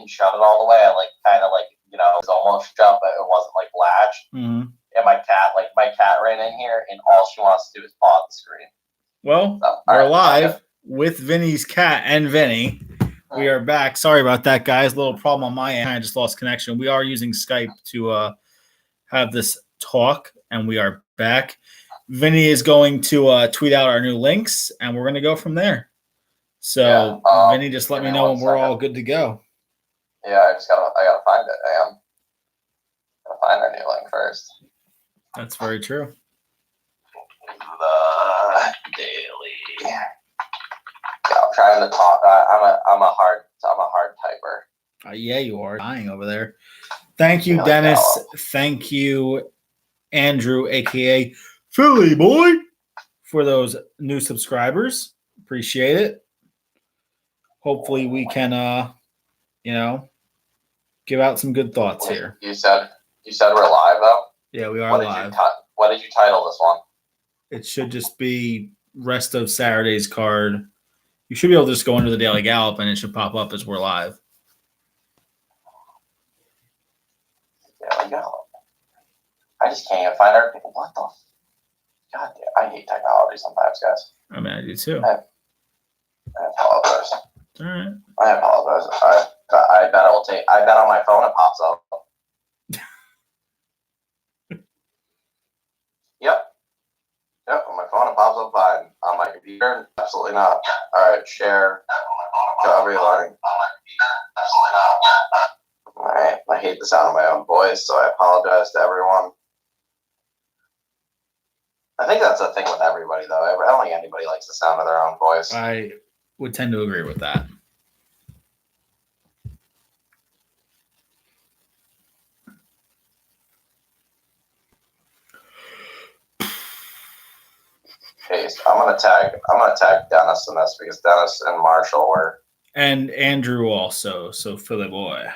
didn't shut it all the way. I kind of it was almost shut, but it wasn't latched. Mm-hmm. And my cat ran in here, and all she wants to do is paw at the screen. Well, So, we're live with Vinny's cat and Vinny. We are back. Sorry about that, guys. A little problem on my end. I just lost connection. We are using Skype to have this talk, and we are back. Vinny is going to tweet out our new links, and we're going to go from there. So, Vinny, just let me know when we're all good to go. Yeah, I gotta find it. I am gotta find our new link first. That's very true. The Daily. Yeah, I'm trying to talk. I'm a hard typer. Yeah, you are dying over there. Thank you, Dennis. Thank you, Andrew, aka Philly Boy, for those new subscribers. Appreciate it. Hopefully, we can, give out some good thoughts here. You said we're live though. Yeah, we are live. What did you title this one? It should just be rest of Saturday's card. You should be able to just go into the Daily Gallop and it should pop up as we're live. Daily Gallop. I just can't even find our people. What the? God damn, I hate technology sometimes, guys. I mean, I do too. I apologize. All right. I apologize. I bet on my phone it pops up. Yep, on my phone it pops up fine. On my computer, absolutely not. All right, share to everyone. All right, I hate the sound of my own voice, so I apologize to everyone. I think that's the thing with everybody, though. I don't think anybody likes the sound of their own voice. I would tend to agree with that. Paste. I'm gonna tag Dennis in this because Dennis and Marshall were. And Andrew also. So Philly Boy.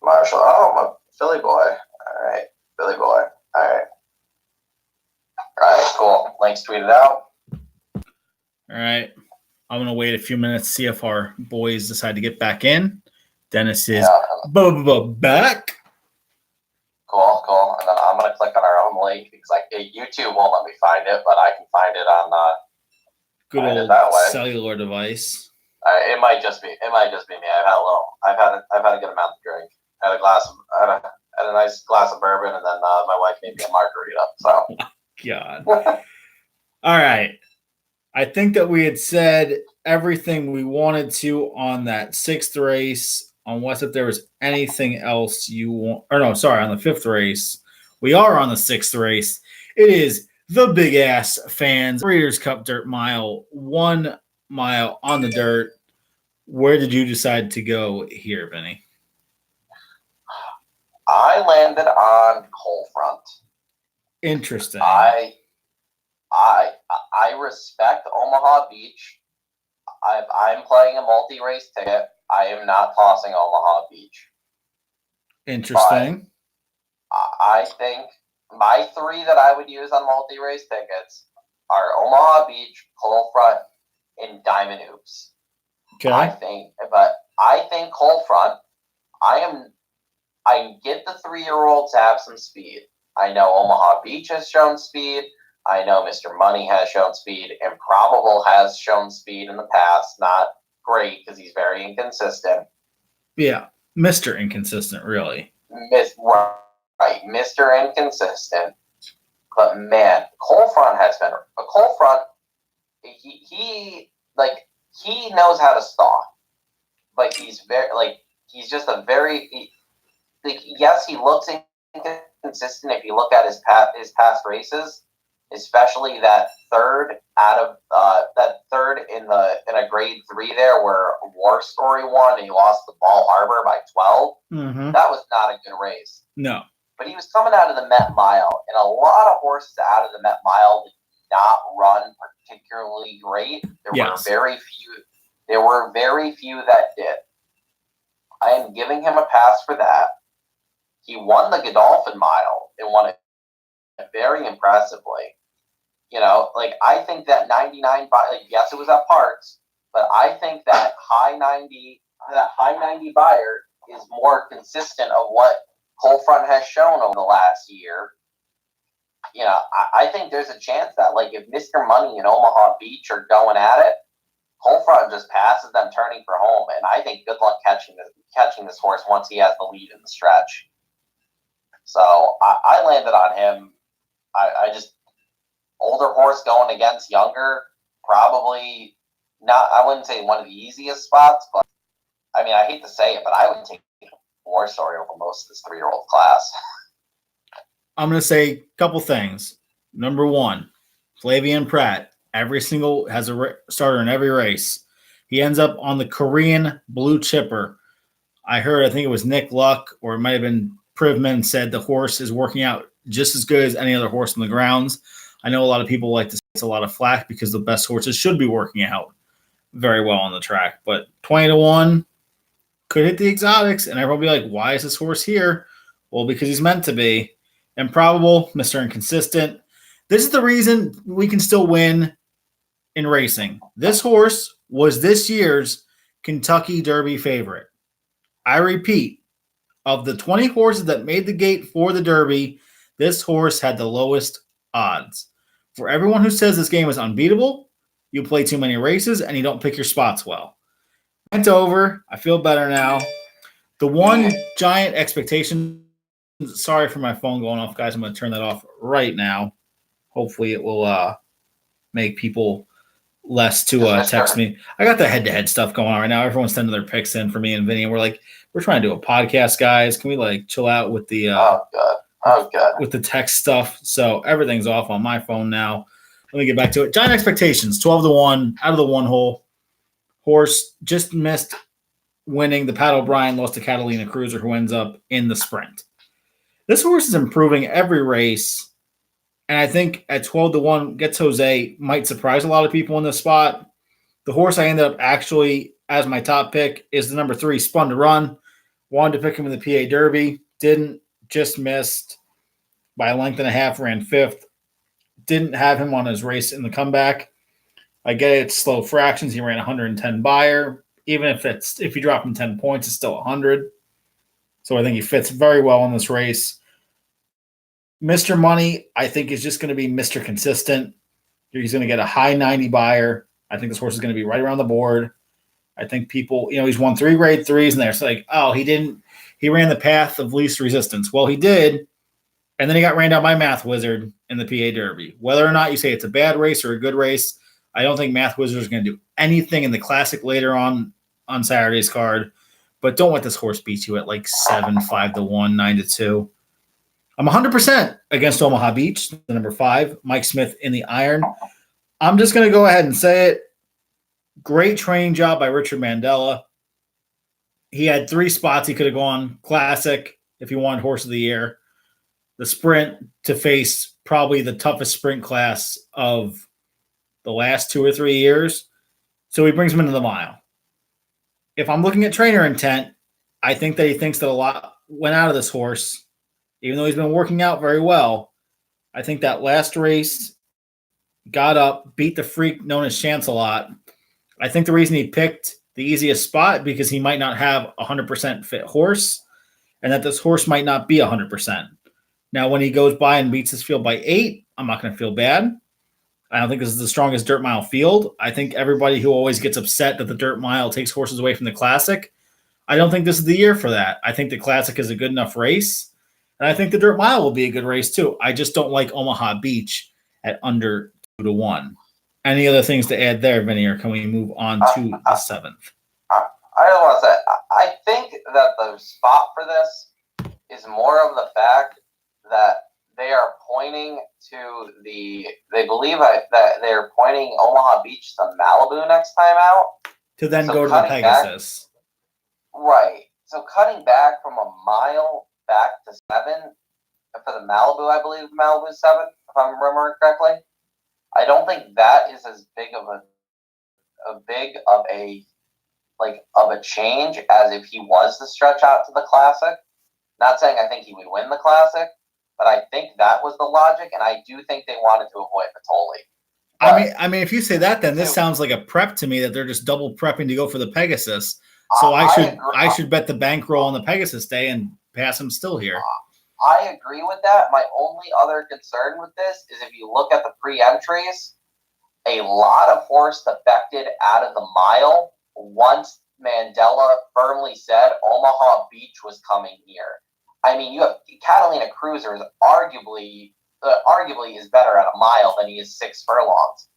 Marshall. Oh, I'm a Philly boy. All right, Philly boy. All right, cool. Links tweeted out. All right. I'm gonna wait a few minutes, see if our boys decide to get back in. Dennis is back. Cool. And then I'm gonna click on our own link because YouTube won't let me find it, but I can find it on good old cellular device. It might just be me. I've had a good amount to drink. I had a nice glass of bourbon, and then my wife made me a margarita. So. God. All right. I think that we had said everything we wanted to on that sixth race. Unless if there was anything else you want, or no, sorry, on the fifth race. We are on the sixth race. It is the Big Ass Fans Breeders' Cup Dirt Mile, 1 mile on the dirt. Where did you decide to go here, Vinny? I landed on Coal Front. Interesting. I respect Omaha Beach. I'm playing a multi-race ticket. I am not tossing Omaha Beach. Interesting. But I think my 3 that I would use on multi-race tickets are Omaha Beach, Coal Front, and Diamond Hoops. Okay. I think Coal Front. I get the 3-year-olds have some speed. I know Omaha Beach has shown speed. I know Mr. Money has shown speed. Improbable has shown speed in the past. Not great because he's very inconsistent. Yeah, Mr. Inconsistent, really. Right, Mr. Inconsistent. But man, Coal Front has been a Coal Front. He knows how to stalk. He's just a very yes, he looks inconsistent if you look at his past races, especially that third in a grade 3 there where War Story won and he lost the Ball Harbor by 12. Mm-hmm. That was not a good race. No. But he was coming out of the Met Mile, and a lot of horses out of the Met Mile did not run particularly great. There were very few that did. I am giving him a pass for that. He won the Godolphin Mile and won it very impressively. I think that 99, yes, it was at Parks, but I think that high 90 that high 90 buyer is more consistent of what Cold Front has shown over the last year, I think there's a chance that, like, if Mr. Money and Omaha Beach are going at it, Cold Front just passes them turning for home, and I think good luck catching this horse once he has the lead in the stretch. So I landed on him. I just older horse going against younger, probably not. I wouldn't say one of the easiest spots, but I mean, I hate to say it, but I would take War Story over most of this 3-year-old class. I'm going to say a couple things. Number one, Flavian Pratt. Every single has a starter in every race. He ends up on the Korean Blue Chipper. I think it was Nick Luck, or it might have been Privman, said the horse is working out just as good as any other horse on the grounds. I know a lot of people like to say it's a lot of flack because the best horses should be working out very well on the track. But 20-1 could hit the exotics, and everyone will be like, why is this horse here? Well, because he's meant to be. Improbable, Mr. Inconsistent. This is the reason we can still win in racing. This horse was this year's Kentucky Derby favorite. I repeat, of the 20 horses that made the gate for the Derby, this horse had the lowest odds. For everyone who says this game is unbeatable, you play too many races and you don't pick your spots well. It's over. I feel better now. The one giant expectation. Sorry for my phone going off, guys. I'm going to turn that off right now. Hopefully it will make people less to text me. I got the head-to-head stuff going on right now. Everyone's sending their picks in for me and Vinny, and we're trying to do a podcast, guys. Can we chill out with the with the text stuff? So everything's off on my phone now. Let me get back to it. Giant expectations, 12-1 out of the one hole. Horse just missed winning. The Pat O'Brien lost to Catalina Cruiser, who ends up in the sprint. This horse is improving every race, and I think at 12-1, Gets Jose might surprise a lot of people in this spot. The horse I ended up actually as my top pick is the number 3, Spun to Run. Wanted to pick him in the PA Derby. Didn't. Just missed by a length and a half, ran 5th. Didn't have him on his race in the comeback. I get it, it's slow fractions. He ran 110 buyer. Even if you drop him 10 points, it's still 100. So I think he fits very well in this race. Mr. Money, I think, is just going to be Mr. Consistent. He's going to get a high 90 buyer. I think this horse is going to be right around the board. I think people, he's won 3 grade 3s, and they're like, oh, he ran the path of least resistance. Well, he did, and then he got ran down by Math Wizard in the PA Derby. Whether or not you say it's a bad race or a good race, I don't think Math Wizard is going to do anything in the Classic later on Saturday's card. But don't let this horse beat you at 7, 5-1, 9-2. I'm 100% against Omaha Beach, the number 5, Mike Smith in the iron. I'm just going to go ahead and say it. Great training job by Richard Mandela. He had 3 spots he could have gone. Classic, if he wanted Horse of the Year. The sprint to face probably the toughest sprint class of the last 2 or 3 years. So he brings him into the mile. If I'm looking at trainer intent, I think that he thinks that a lot went out of this horse, even though he's been working out very well. I think that last race got up, beat the freak known as Chance-a-Lot. I think the reason he picked the easiest spot because he might not have a 100% fit horse, and that this horse might not be 100%. Now, when he goes by and beats his field by 8, I'm not going to feel bad. I don't think this is the strongest dirt mile field. I think everybody who always gets upset that the dirt mile takes horses away from the Classic, I don't think this is the year for that. I think the Classic is a good enough race, and I think the dirt mile will be a good race too. I just don't like Omaha Beach at under 2-1. Any other things to add there, Vinny, or can we move on to the 7th? I don't want to say, I think that the spot for this is more of the fact that they are pointing to they believe that they're pointing Omaha Beach to Malibu next time out. To then go to the Pegasus. Right. So cutting back from a mile back to 7 for the Malibu, I believe Malibu 7, if I'm remembering correctly. I don't think that is as big of a change as if he was to stretch out to the Classic. Not saying I think he would win the Classic, but I think that was the logic, and I do think they wanted to avoid Matoli. I mean, if you say that, then this sounds like a prep to me that they're just double prepping to go for the Pegasus. So I should bet the bankroll on the Pegasus Day and pass him still here. I agree with that. My only other concern with this is if you look at the pre-entries, a lot of horse defected out of the mile once Mandela firmly said Omaha Beach was coming here. I mean, you have Catalina Cruiser is arguably is better at a mile than he is 6 furlongs.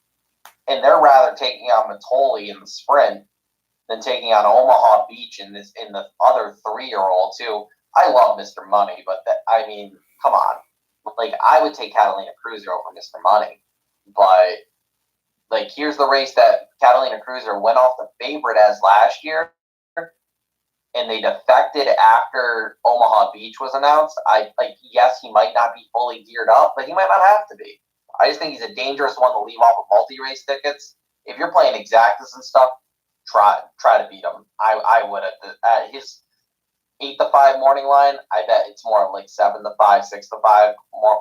And they're rather taking on Matoli in the sprint than taking on Omaha Beach in the other 3-year-old too. I love Mr. Money, but I mean, come on. Like, I would take Catalina Cruiser over Mr. Money. But, like, here's the race that Catalina Cruiser went off the favorite as last year, and they defected after Omaha Beach was announced. Yes, he might not be fully geared up, but he might not have to be. I just think he's a dangerous one to leave off of multi-race tickets. If you're playing exactas and stuff, try to beat him. I would at his 8-5 morning line. I bet it's more like 7-5, 6-5 more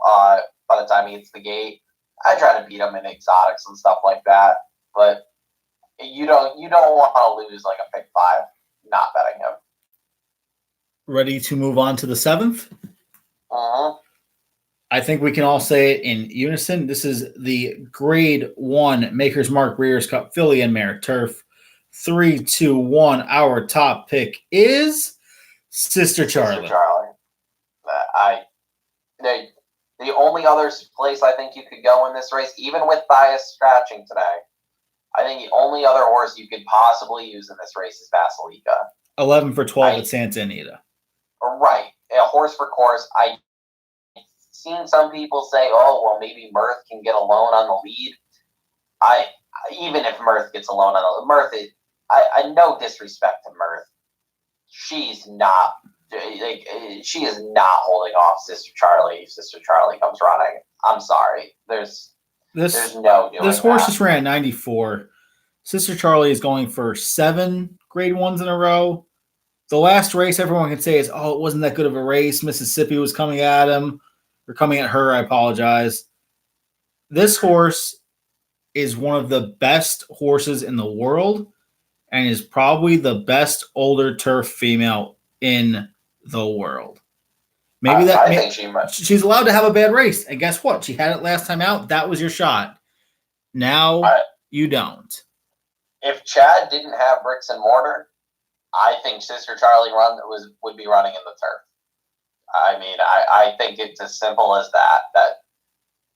by the time he hits the gate. I try to beat him in exotics and stuff like that, but you don't want to lose like a pick 5 not betting him. Ready to move on to the 7th? I think we can all say it in unison. This is the Grade 1 Maker's Mark Breeders' Cup Filly and Mare Turf. 3, 2, 1. Our top pick is Sister Charlie. Sister Charlie. The only other place I think you could go in this race, even with bias scratching today, I think the only other horse you could possibly use in this race is Vasilika. 11 for 12 at Santa Anita. Right. A horse for course. I've seen some people say, oh, well, maybe Mirth can get a loan on the lead. Even if Mirth gets a loan on the Mirth, I no disrespect to Mirth. She's not. She is not holding off Sister Charlie if Sister Charlie comes running. I'm sorry. There's no doing this horse that. just ran 94. Sister Charlie is going for 7 Grade 1s in a row. The last race everyone can say is, oh, it wasn't that good of a race. Mississippi was coming at him. Or coming at her, I apologize. This horse is one of the best horses in the world and is probably the best older turf female in the world. Maybe I think she's allowed to have a bad race. And guess what? She had it last time out. That was your shot. Now you don't. If Chad didn't have bricks and mortar, I think Sister Charlie would be running in the turf. I mean, I think it's as simple as that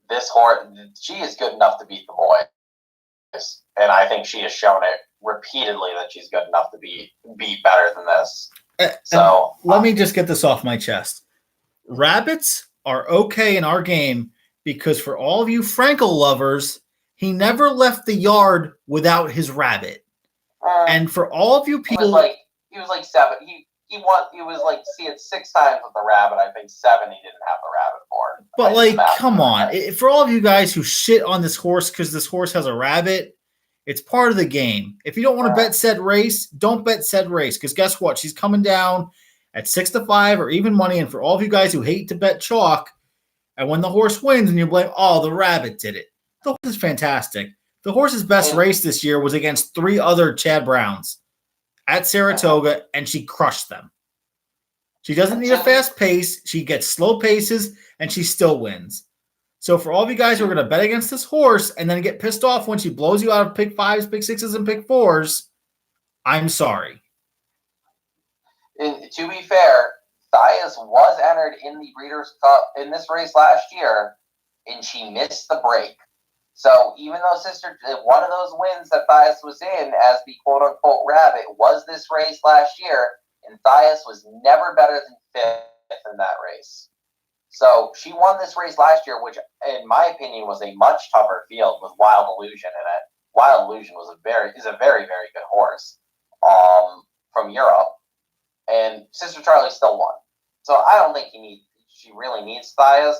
this horse, she is good enough to beat the boys. And I think she has shown it repeatedly that she's good enough to beat better than this. So let me just get this off my chest. Rabbits are okay in our game because for all of you Frankel lovers, he never left the yard without his rabbit. And for all of you people, he was like 7. He was like see it 6 times with the rabbit. I think 7 he didn't have the rabbit for. But come on, for all of you guys who shit on this horse because this horse has a rabbit, it's part of the game. If you don't want to bet said race, don't bet said race because guess what? She's coming down at 6-5 or even money. And for all of you guys who hate to bet chalk, and when the horse wins and you blame, oh, the rabbit did it. The horse is fantastic. The horse's best race this year was against 3 other Chad Browns at Saratoga, and she crushed them. She doesn't need a fast pace. She gets slow paces, and she still wins. So for all of you guys who are going to bet against this horse and then get pissed off when she blows you out of pick 5s, pick 6s, and pick 4s, I'm sorry. And to be fair, Thias was entered in the Breeders' Cup in this race last year, and she missed the break. So even though one of those wins that Thias was in as the quote-unquote rabbit was this race last year, and Thias was never better than 5th in that race. So she won this race last year, which in my opinion was a much tougher field with Wild Illusion in it. Wild Illusion is a very, very good horse from Europe. And Sister Charlie still won. So I don't think she really needs Thias,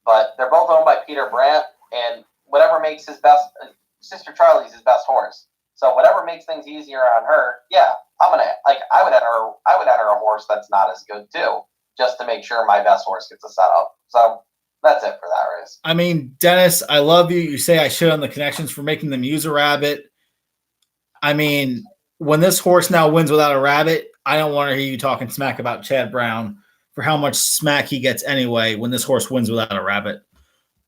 but they're both owned by Peter Brandt, and whatever makes his best, Sister Charlie's his best horse. So whatever makes things easier on her, yeah, I would enter a horse that's not as good too, just to make sure my best horse gets a setup. So that's it for that race. I mean, Dennis, I love you. You say I shit on the connections for making them use a rabbit. I mean, when this horse now wins without a rabbit, I don't want to hear you talking smack about Chad Brown for how much smack he gets anyway when this horse wins without a rabbit.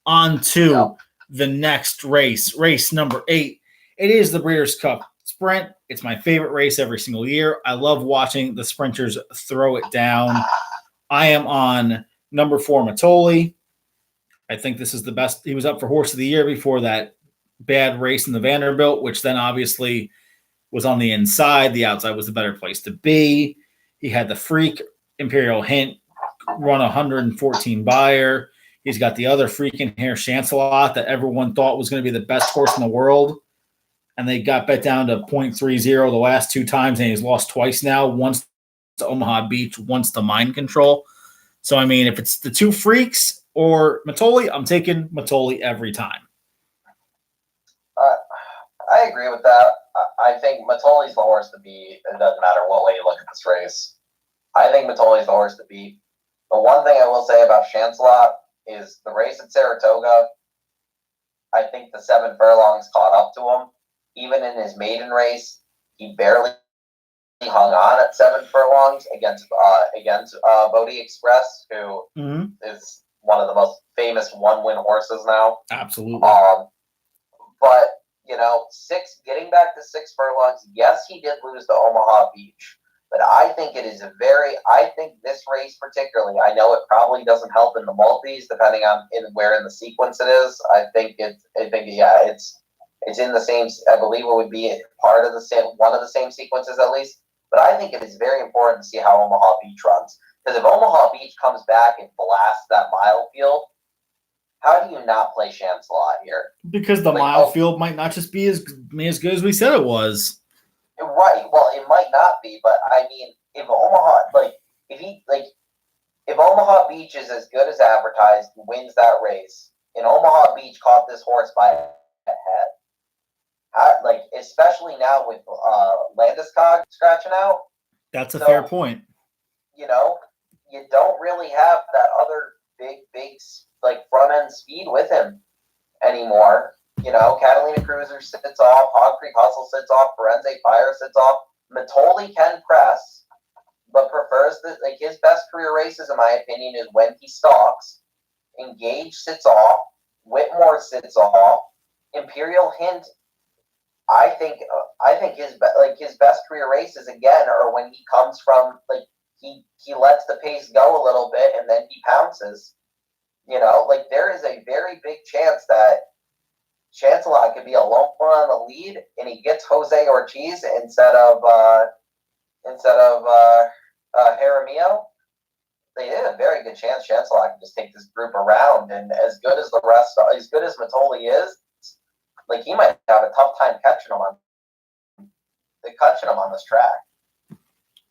On to the next race, race number 8. It is the Breeders' Cup Sprint. It's my favorite race every single year. I love watching the sprinters throw it down. I am on number 4, Matoli. I think this is the best. He was up for Horse of the Year before that bad race in the Vanderbilt, which then obviously was on the inside. The outside was the better place to be. He had the freak Imperial Hint run 114 Buyer. He's got the other freaking hair Chancelot that everyone thought was going to be the best horse in the world. And they got bet down to 0.30 the last 2 times, and he's lost twice now. Once to Omaha Beach, once to Mind Control. So, I mean, if it's the 2 freaks or Matoli, I'm taking Matoli every time. I agree with that. I think Matoli's the horse to beat. It doesn't matter what way you look at this race. I think Matoli's the horse to beat. The one thing I will say about Chancelot is the race at Saratoga, I think the 7 furlongs caught up to him. Even in his maiden race, he barely hung on at 7 furlongs against Bodie Express, who is one of the most famous one-win horses now. Absolutely. But, getting back to 6 furlongs, yes, he did lose to Omaha Beach. But I think this race particularly, I know it probably doesn't help in the multis, depending on where in the sequence it is. It's in the same, I believe it would be part of the same, one of the same sequences at least. But I think it is very important to see how Omaha Beach runs. Because if Omaha Beach comes back and blasts that mile field, how do you not play Chancelot here? Because the mile field might not just be as good as we said it was. Right. Well, it might not be, but I mean, if Omaha Beach is as good as advertised and wins that race, and Omaha Beach caught this horse by a head, especially now with Landeskog scratching out. That's a fair point. You don't really have that other big front end speed with him anymore. Catalina Cruiser sits off, Hog Creek Hustle sits off, Firenze Fire sits off. Matoli can press, but prefers his best career races, in my opinion, is when he stalks. Engage sits off, Whitmore sits off, Imperial Hint. I think his best career races again are when he comes from he lets the pace go a little bit and then he pounces. There is a very big chance that Chancelot could be a lone one on the lead, and he gets Jose Ortiz instead of Jaramillo. They had a very good chance Chancelot can just take this group around, and as good as Matoli is, he might have a tough time catching him on this track.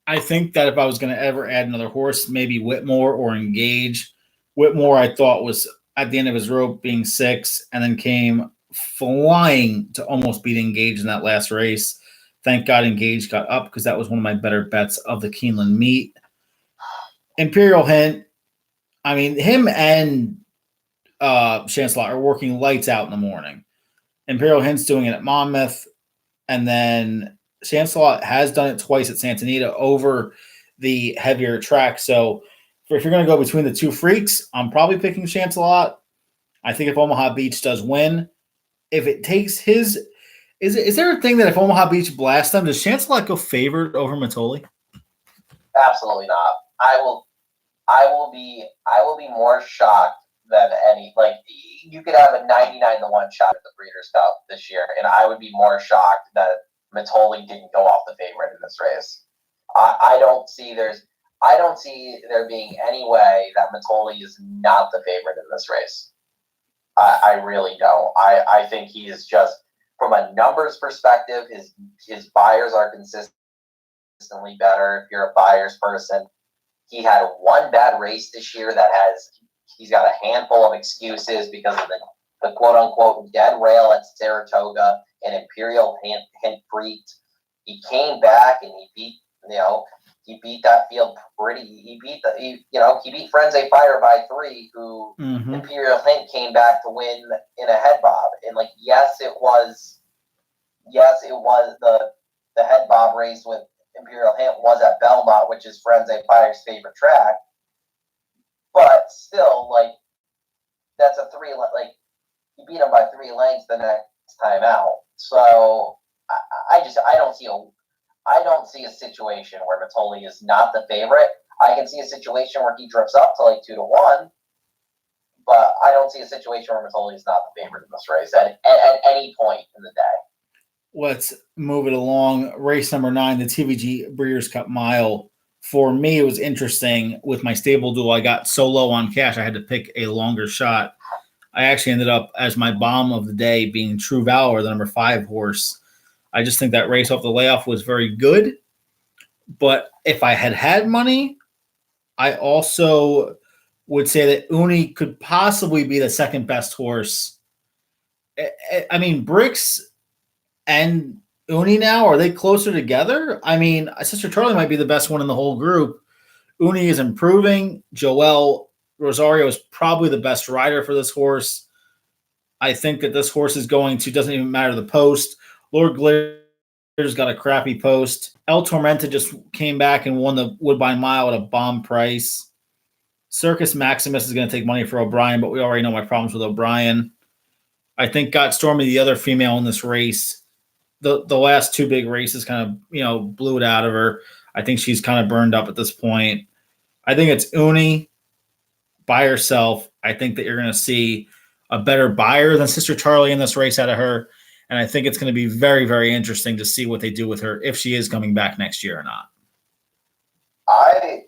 I think that if I was going to ever add another horse, maybe Whitmore or Engage. Whitmore, I thought, was at the end of his rope being 6, and then came flying to almost beat Engage in that last race. Thank God Engage got up, because that was one of my better bets of the Keeneland meet. Imperial Hint, I mean, him and Chancelot are working lights out in the morning. Imperial Hint's doing it at Monmouth, and then Chancelot has done it twice at Santa Anita over the heavier track. So if you're going to go between the 2 freaks, I'm probably picking Chancelot. I think if Omaha Beach does win, if it takes his – is there a thing that if Omaha Beach blasts them, does Chancelot go favored over Matoli? Absolutely not. I will be more shocked than any. You could have a 99-1 shot at the Breeders' Cup this year, and I would be more shocked that Matoli didn't go off the favorite in this race. I don't see there being any way that Matoli is not the favorite in this race. I really don't. I think he is just, from a numbers perspective, his buyers are consistently better. If you're a buyers person, he had one bad race this year he's got a handful of excuses because of the quote unquote dead rail at Saratoga and Imperial Hint freaked. He came back and he beat that field pretty. He beat Firenze Fire by 3, who Imperial Hint came back to win in a head bob. And yes, it was the the head bob race with Imperial Hint was at Belmont, which is Firenze Pirate's favorite track. But still, like, that's a you beat him by 3 lengths the next time out. So I don't see a situation where Mitole is not the favorite. I can see a situation where he drifts up to like 2-1, but I don't see a situation where Mitole is not the favorite in this race at any point in the day. Let's move it along. Race number 9, the TVG Breeders' Cup Mile. For me, it was interesting. With my stable duel, I got so low on cash, I had to pick a longer shot. I actually ended up as my bomb of the day being True Valor, the number 5 horse. I just think that race off the layoff was very good. But if I had money, I also would say that Uni could possibly be the second best horse. I mean, Bricks and Uni now, are they closer together? I mean, Sister Charlie might be the best one in the whole group. Uni is improving. Joel Rosario is probably the best rider for this horse. I think that this horse is going to, doesn't even matter the post. Lord Glitter's got a crappy post. El Tormenta just came back and won the Woodbine Mile at a bomb price. Circus Maximus is going to take money for O'Brien, but we already know my problems with O'Brien. I think Got Stormy, the other female in this race, the last 2 big races kind of, blew it out of her. I think she's kind of burned up at this point. I think it's Uni by herself. I think that you're going to see a better buyer than Sister Charlie in this race out of her. And I think it's going to be very, very interesting to see what they do with her, if she is coming back next year or not. I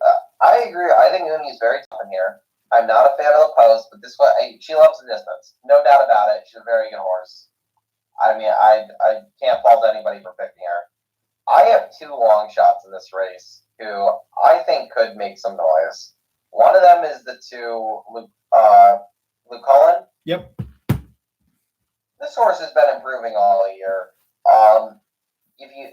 agree. I think Uni's very tough in here. I'm not a fan of the post, but she loves the distance. No doubt about it. She's a very good horse. I mean, I can't fault anybody for picking her. I have 2 long shots in this race who I think could make some noise. One of them is the 2 Luke Cullen. Yep. This horse has been improving all year. If you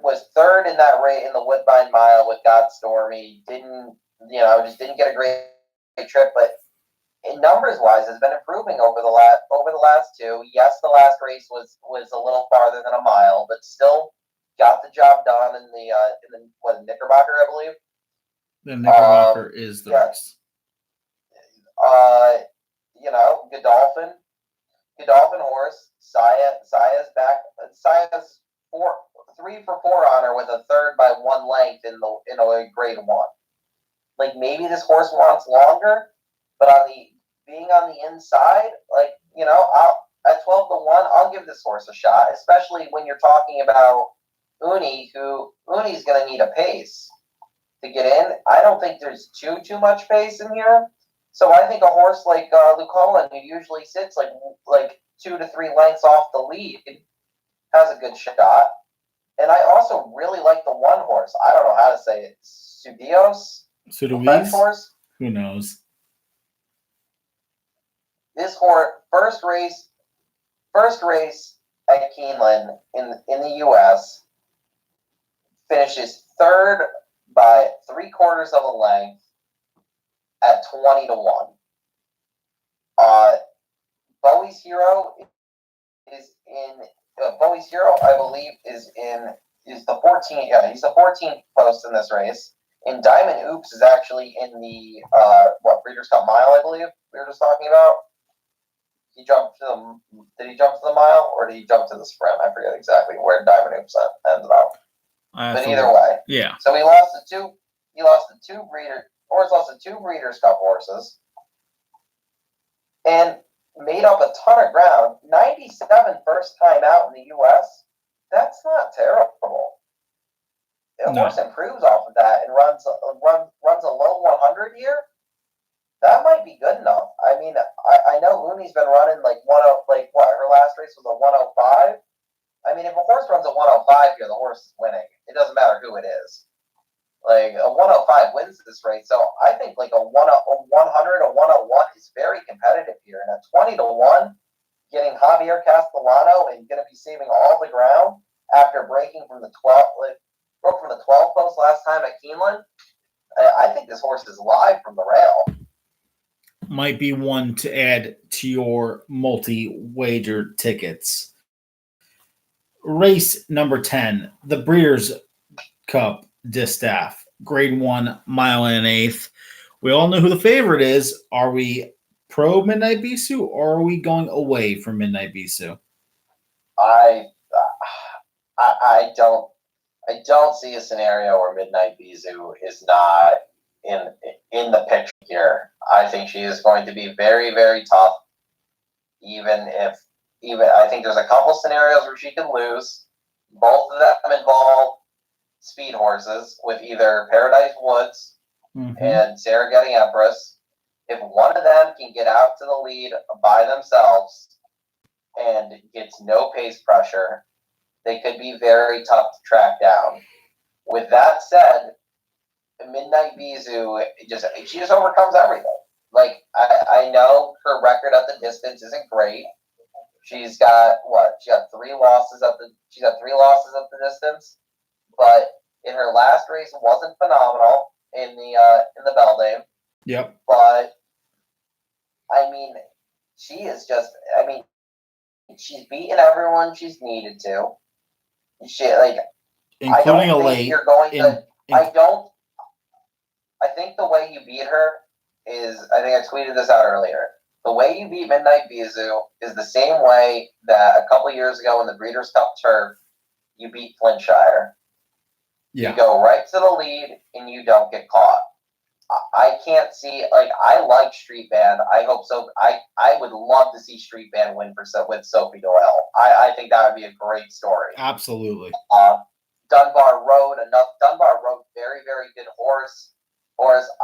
was 3rd in that race in the Woodbine Mile with Got Stormy, just didn't get a great trip, but in numbers wise has been improving over the last 2. Yes, the last race was a little farther than a mile, but still got the job done in the Knickerbocker, I believe. The Knickerbocker is the race. Godolphin horse. Saya's back. Saya's 3 for 4 on her with a 3rd by 1 length in a grade 1. Like, maybe this horse wants longer, but being on the inside, at 12-1, I'll give this horse a shot, especially when you're talking about Uni's going to need a pace to get in. I don't think there's too much pace in here. So I think a horse like Luke Holland, who usually sits like 2 to 3 lengths off the lead, has a good shot. And I also really like the 1 horse. I don't know how to say it. French horse. Who knows? This horse, first race at Keeneland in the U.S. finishes 3rd by 3/4 of a length at 20-1. Bowie's Hero Bowie's Hero, I believe, is the 14th. Yeah, he's the 14th post in this race. And Diamond Oops is actually in the Breeders' Cup Mile, I believe we were just talking about. Did he jump to the mile or did he jump to the sprint? I forget exactly where Diamond Oops ended up. But either way, yeah. So he lost the 2 Breeders' Cup horses, and made up a ton of ground. 97 first time out in the U.S. That's not terrible. If a horse improves off of that and runs a low 100 here, that might be good enough. I mean, I know Uni's been running her last race was a 105. I mean, if a horse runs a 105 here, the horse is winning. It doesn't matter who it is. Like, a 105 wins this race. So I think like a 100, a 101 is very competitive here. And at 20-1, getting Javier Castellano and going to be saving all the ground after breaking from the 12, broke from the 12 post last time at Keeneland. I think this horse is live from the rail. Might be one to add to your multi-wager tickets. Race number 10, the Breeders' Cup Distaff, Grade 1, mile and an eighth. We all know who the favorite is. Are we pro Midnight Bisou or are we going away from Midnight Bisou? I don't see a scenario where Midnight Bisou is not in the picture here. I think she is going to be very, very tough. Even I think there's a couple scenarios where she could lose. Both of them involve speed horses with either Paradise Woods and Serengeti Empress. If one of them can get out to the lead by themselves and gets no pace pressure, they could be very tough to track down. With that said, Midnight Bisou she just overcomes everything. Like I know her record at the distance isn't great. She's got what? She got 3 losses at the distance, but in her last race wasn't phenomenal in the Beldame. Yep. But I mean, she is just. I mean, she's beaten everyone she's needed to. She including a late. You're going to. I think the way you beat her is. I think I tweeted this out earlier. The way you beat Midnight Bisou is the same way that a couple years ago in the Breeders' Cup Turf, you beat Flintshire. Yeah. You go right to the lead and you don't get caught. I can't see, I like Street Band. I hope so. I would love to see Street Band win with Sophie Doyle. I think that would be a great story. Absolutely. Dunbar Road, very, very good horse.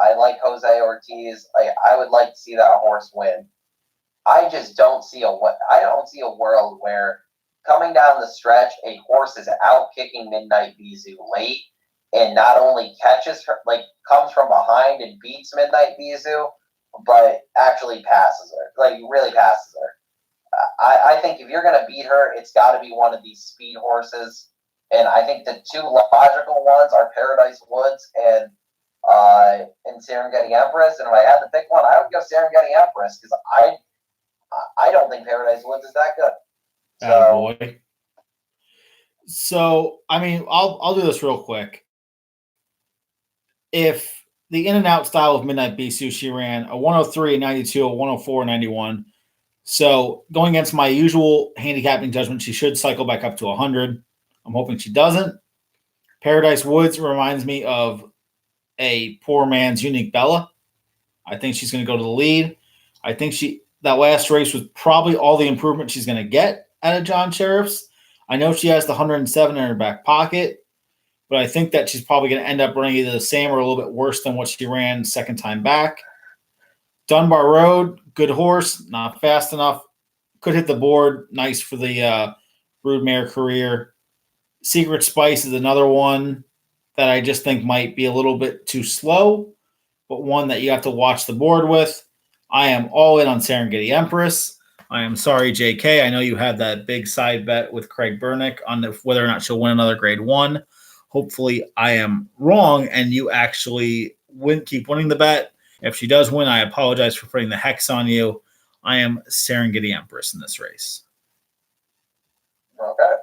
I like Jose Ortiz. I would like to see that horse win. I just don't see a world where coming down the stretch, a horse is out kicking Midnight Bisou late and not only catches her, comes from behind and beats Midnight Bisou, but actually passes her, really passes her. I think if you're going to beat her, it's got to be one of these speed horses. And I think the 2 logical ones are Paradise Woods and Serengeti Empress. And if I had to pick one, I would go Serengeti Empress because I don't think Paradise Woods is that good. Boy. So, I mean, I'll do this real quick. If the in and out style of Midnight Bisou, she ran a 103, a 92, a 104, a 91. So going against my usual handicapping judgment, she should cycle back up to 100. I'm hoping she doesn't. Paradise Woods reminds me of a poor man's Unique Bella. I think she's going to go to the lead. I think that last race was probably all the improvement she's going to get out of John Sheriff's. I know she has the 107 in her back pocket, but I think that she's probably going to end up running either the same or a little bit worse than what she ran second time back. Dunbar Road, good horse, not fast enough. Could hit the board. Nice for the broodmare career. Secret Spice is another one that I just think might be a little bit too slow, but one that you have to watch the board with. I am all in on Serengeti Empress. I am sorry, JK. I know you had that big side bet with Craig Bernick on whether or not she'll win another grade 1. Hopefully I am wrong and you actually keep winning the bet. If she does win, I apologize for putting the hex on you. I am Serengeti Empress in this race. Okay.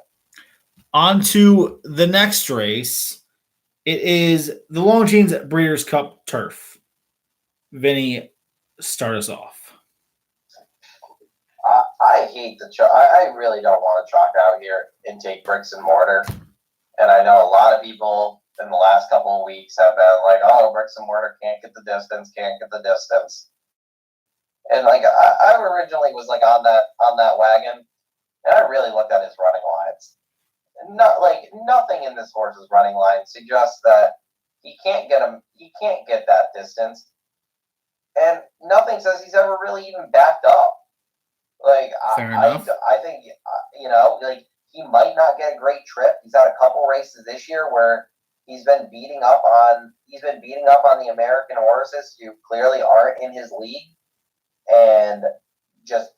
On to the next race. It is the Longines Breeders' Cup Turf. Vinny, start us off. I hate the chalk. I really don't want to chalk out here and take bricks and mortar. And I know a lot of people in the last couple of weeks have been like, "Oh, bricks and mortar can't get the distance." And I originally was on that wagon, and I really looked at his running lines. Nothing in this horse's running line suggests that he can't get him. He can't get that distance, and nothing says he's ever really even backed up. Fair enough. I think he might not get a great trip. He's had a couple races this year where he's been beating up on the American horses who clearly aren't in his league, and just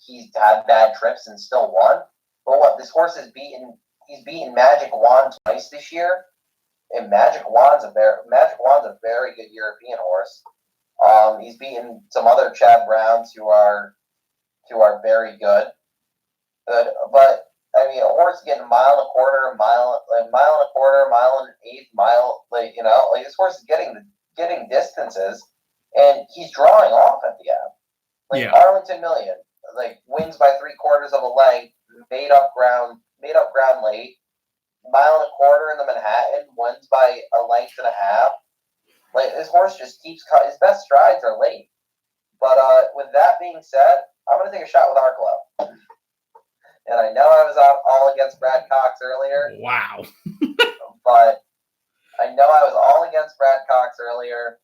he's had bad trips and still won. But this horse he's beaten Magic Wand twice this year, and Magic Wand's a very good European horse. He's beaten some other Chad Browns who are very good. But I mean, a horse getting a mile and a quarter, mile and a quarter, mile and an eighth, mile, this horse is getting distances, and he's drawing off at the end. Arlington Million, wins by 3/4 of a length, made up ground late. Mile and a quarter in the Manhattan, wins by a length and a half. This horse just keeps his best strides are late. But with that being said, I'm going to take a shot with Arklow. And I know I was all against Brad Cox earlier. Wow. But I know I was all against Brad Cox earlier.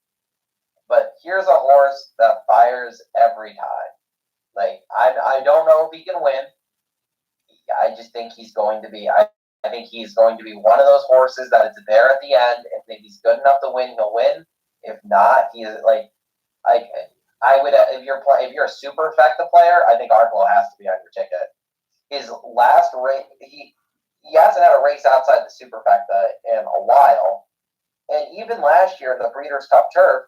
But here's a horse that fires every time. I don't know if he can win. I just think he's going to be. I think he's going to be one of those horses that is there at the end. If he's good enough to win, he'll win. If not, he's I would if you're a superfecta player, I think Arklow has to be on your ticket. His last race, he hasn't had a race outside the superfecta in a while, and even last year in the Breeders' Cup Turf,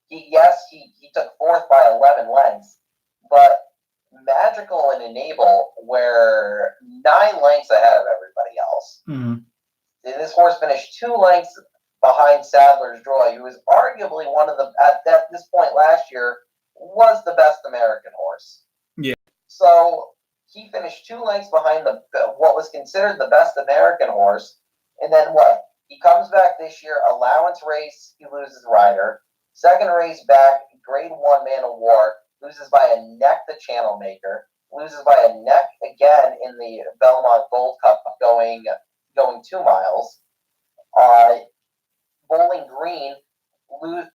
he took fourth by 11 lengths, but Magical and Enable were 9 lengths ahead of everybody else. Mm-hmm. And this horse finished 2 lengths behind Sadler's Joy, who was arguably one of the, at this point last year, was the best American horse. Yeah. So he finished 2 lengths behind what was considered the best American horse. And then what? He comes back this year, allowance race, he loses rider. Second race back, grade 1 Man of War, loses by a neck to Channel Maker, loses by a neck again in the Belmont Gold Cup going 2 miles. Bowling Green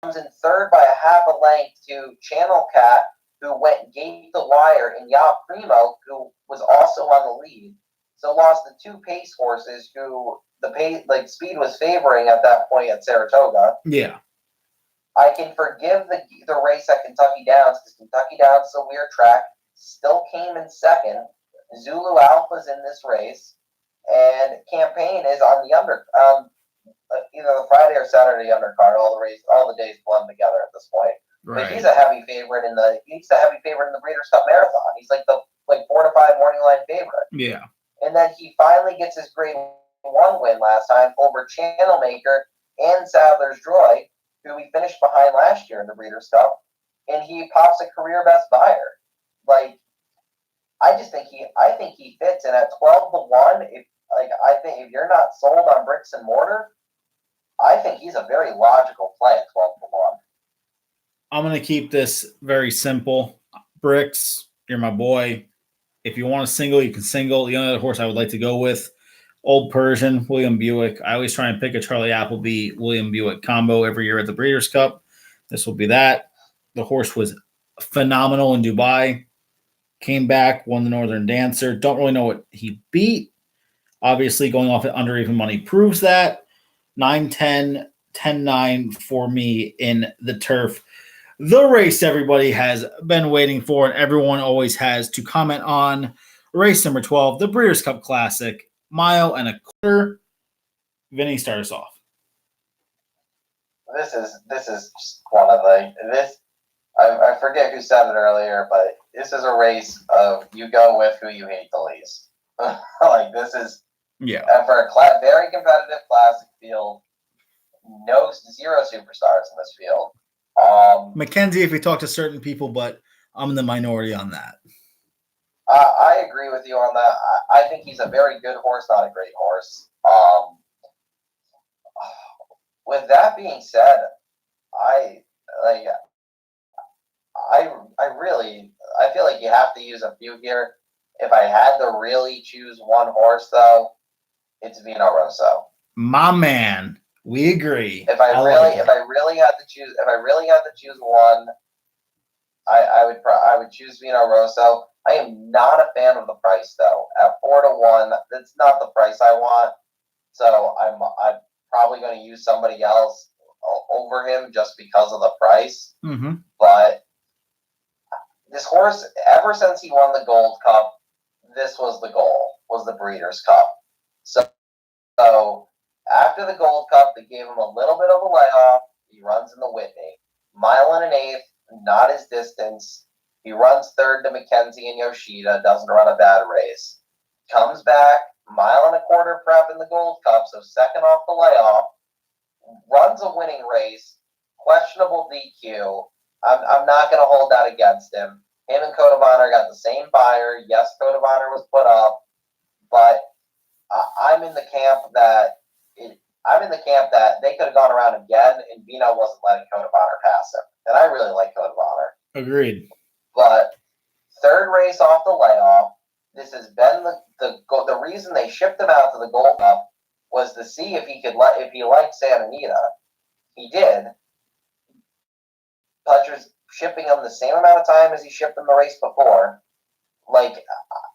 comes in third by a half a length to Channel Cat, who went gate the wire, and Yacht Primo, who was also on the lead. So lost the 2 pace horses who the speed was favoring at that point at Saratoga. Yeah. I can forgive the race at Kentucky Downs because Kentucky Downs is a weird track. Still came in second. Zulu Alpha's in this race, and Campaign is on the either the Friday or Saturday undercard. All the days blend together at this point. Right. But he's a heavy favorite in the Breeders' Cup Marathon. He's the 4 to 5 morning line favorite. Yeah. And then he finally gets his grade 1 win last time over Channel Maker and Sadler's Joy, who he finished behind last year in the Breeders' Cup, and he pops a career best buyer. I think he fits, and at 12-1, I think if you're not sold on bricks and mortar, I think he's a very logical play at 12-1. I'm going to keep this very simple. Bricks, you're my boy. If you want to single, you can single. The only other horse I would like to go with, Old Persian, William Buick. I always try and pick a Charlie Appleby, William Buick combo every year at the Breeders' Cup. This will be that. The horse was phenomenal in Dubai. Came back, won the Northern Dancer. Don't really know what he beat. Obviously, going off at under even money proves that. 9-10, 10-9 for me in the turf. The race everybody has been waiting for, and everyone always has to comment on. Race number 12, the Breeders' Cup Classic. 1.25 miles. Vinny, start us off. This is just one of I forget who said it earlier, but this is a race of you go with who you hate the least. This is for a very competitive classic field. Zero superstars in this field. Mackenzie, if we talk to certain people, but I'm in the minority on that. I agree with you on that. I think he's a very good horse, not a great horse. With that being said, I feel like you have to use a few here. If I had to really choose one horse, though, it's Vino Rosso. My man, we agree. If I really had to choose one, I would choose Vino Rosso. I am not a fan of the price, though. At 4-1, that's not the price I want. So I'm probably going to use somebody else over him just because of the price. Mm-hmm. But this horse, ever since he won the Gold Cup, this was the goal, was the Breeders' Cup. So after the Gold Cup, they gave him a little bit of a layoff. He runs in the Whitney. 1.1 miles, not his distance. He runs third to Mackenzie and Yoshida, doesn't run a bad race. comes back, 1.25 mile prep in the Gold Cup, so second off the layoff, runs a winning race, questionable DQ. I'm not going to hold that against him. Him and Code of Honor got the same buyer. Yes, Code of Honor was put up, but I'm in the camp that they could have gone around again, and Vino wasn't letting Code of Honor pass him. And I really like Code of Honor. Agreed. But third race off the layoff, this has been the reason they shipped him out to the Gold Cup was to see if he liked Santa Anita. He did. Pletcher's shipping him the same amount of time as he shipped him the race before. Like,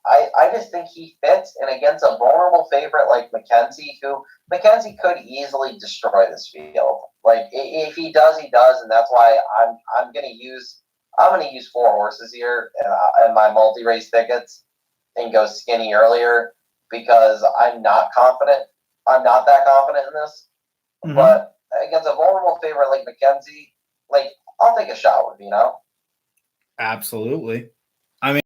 I just think he fits, and against a vulnerable favorite like Mackenzie, who Mackenzie could easily destroy this field. Like, if he does, he does, and that's why I'm gonna use 4 horses here and my multi-race tickets and go skinny earlier because I'm not confident. I'm not that confident in this. Mm-hmm. But against a vulnerable favorite like Mackenzie, like, I'll take a shot with Vino. Absolutely. I mean,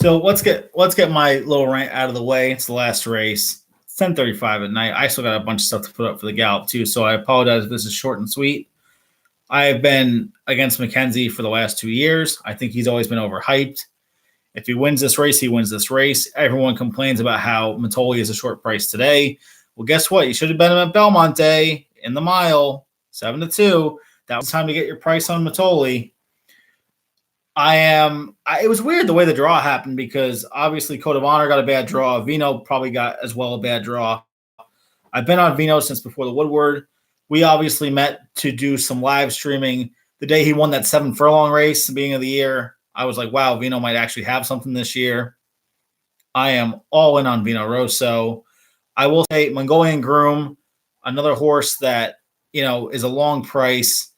so let's get my little rant out of the way. It's the last race. It's 10:35 at night. I still got a bunch of stuff to put up for the Gallop too, so I apologize if this is short and sweet. I have been against Mackenzie for the last 2 years. I think he's always been overhyped. If he wins this race, he wins this race. Everyone complains about how Mitole is a short price today. Well, guess what? You should have bet him at Belmonte in the mile, 7-2. That was time to get your price on Mitole. It was weird the way the draw happened because obviously Code of Honor got a bad draw. Vino probably got as well a bad draw. I've been on Vino since before the Woodward. We obviously met to do some live streaming the day he won that 7 furlong race at the beginning of the year. I was like, wow, Vino might actually have something this year. I am all in on Vino Rosso. I will say Mongolian Groom, another horse that, is a long price.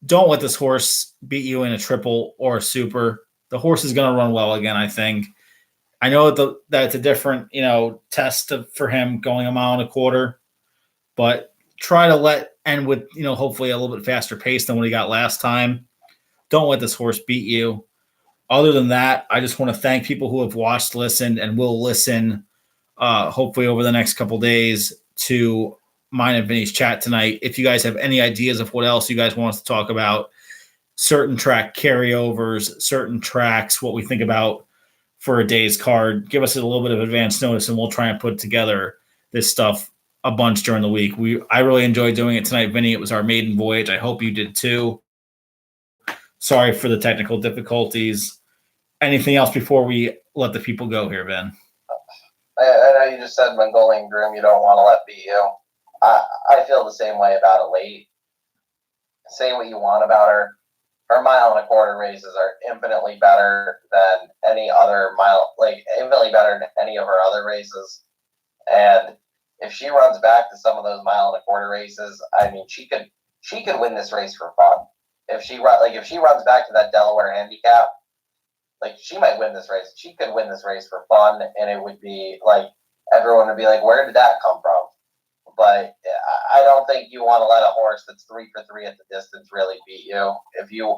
Don't let this horse beat you in a triple or a super. The horse is going to run well again, I think. I know that it's a different, test for him going 1.25 miles, but try to end with, hopefully a little bit faster pace than what he got last time. Don't let this horse beat you. Other than that, I just want to thank people who have watched, listened, and will listen, hopefully over the next couple days to mine and Vinny's chat tonight. If you guys have any ideas of what else you guys want us to talk about, certain track carryovers, certain tracks, what we think about for a day's card, give us a little bit of advance notice and we'll try and put together this stuff a bunch during the week. I really enjoyed doing it tonight, Vinny. It was our maiden voyage. I hope you did too. Sorry for the technical difficulties. Anything else before we let the people go here, Ben? I know you just said Mongolian Groom you don't want to let beat you. I feel the same way about it late. Say what you want about her. Her 1.25 mile races are infinitely better than any other infinitely better than any of her other races. And if she runs back to some of those 1.25 mile races, I mean, she could win this race for fun. If she runs back to that Delaware handicap, she might win this race. She could win this race for fun, and it would be everyone would be like, "Where did that come from?" But I don't think you want to let a horse that's 3 for 3 at the distance really beat you. If you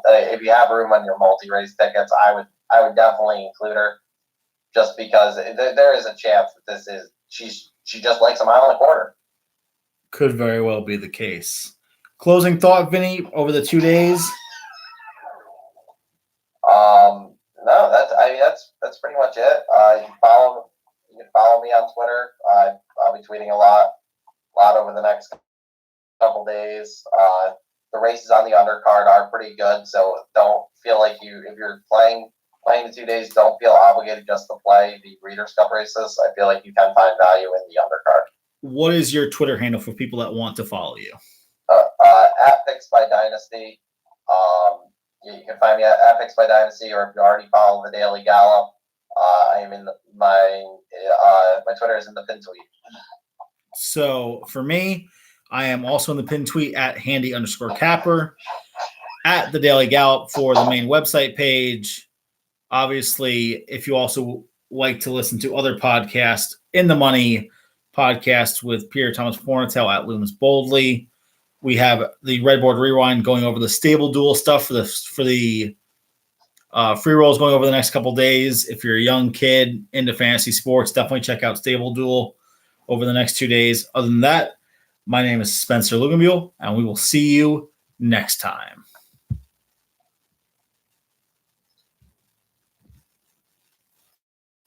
have room on your multi-race tickets, I would definitely include her, just because there is a chance that she just likes 1.25 miles. Could very well be the case. Closing thought, Vinny, over the 2 days. No, that's pretty much it. You can follow me on Twitter. I'll be tweeting a lot over the next couple days. The races on the undercard are pretty good, so don't feel like if you're playing the 2 days, don't feel obligated just to play the Breeders' Cup races. I feel like you can find value in the undercard. What is your Twitter handle for people that want to follow you? At Picks by Dynasty. You can find me at Picks by Dynasty, or if you already follow the Daily Gallop, I am in my Twitter is in the pin tweet. So for me, I am also in the pin tweet at Handy_Capper, at the Daily Gallop for the main website page. Obviously, if you also like to listen to other podcasts, In the Money podcast with Pierre Thomas Fornatel at Looms Boldly. We have the Redboard Rewind going over the Stable Duel stuff for the Free rolls going over the next couple days. If you're a young kid into fantasy sports, definitely check out Stable Duel over the next 2 days. Other than that, my name is Spencer Luganbuehl, and we will see you next time.